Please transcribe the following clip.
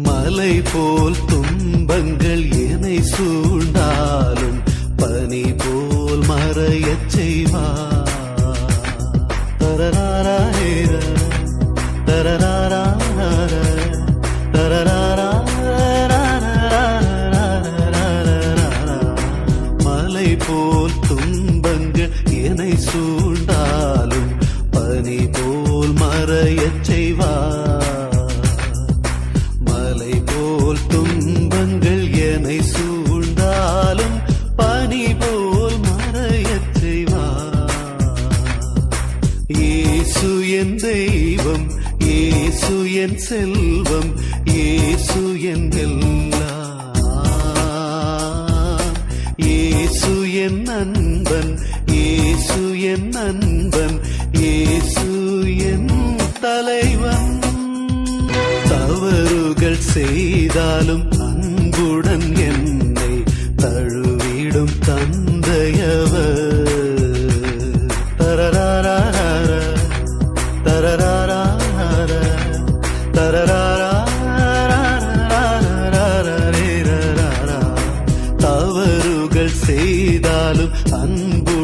மலை போல் துன்பங்கள் என்னை சூழ்ந்தாலும் பனி போல் மறையச் செய்வார். தரராரா தரராரா தரராரா. மலை போல் துன்பங்கள் என்னை சூழ்ந்தாலும் பனி போல் மறையச் செய்வார். மலை போல் துன்பங்கள் என்னை சூழ்ந்தாலும் பனி போல் மறையச் செய்வார். இயேசு என் தெய்வம், இயேசு என் செல்வம், இயேசு என் எல்லாம். இயேசு என் நண்பன், இயேசு என் நண்பன், இயேசு என் தலைவன். தவறுகள் செய்தாலும் அன்புடன் என்னை தழுவிடும் தந்தையவர். தரராரா தரராரா தரராரா. தவறுகள் செய்தாலும் அன்பு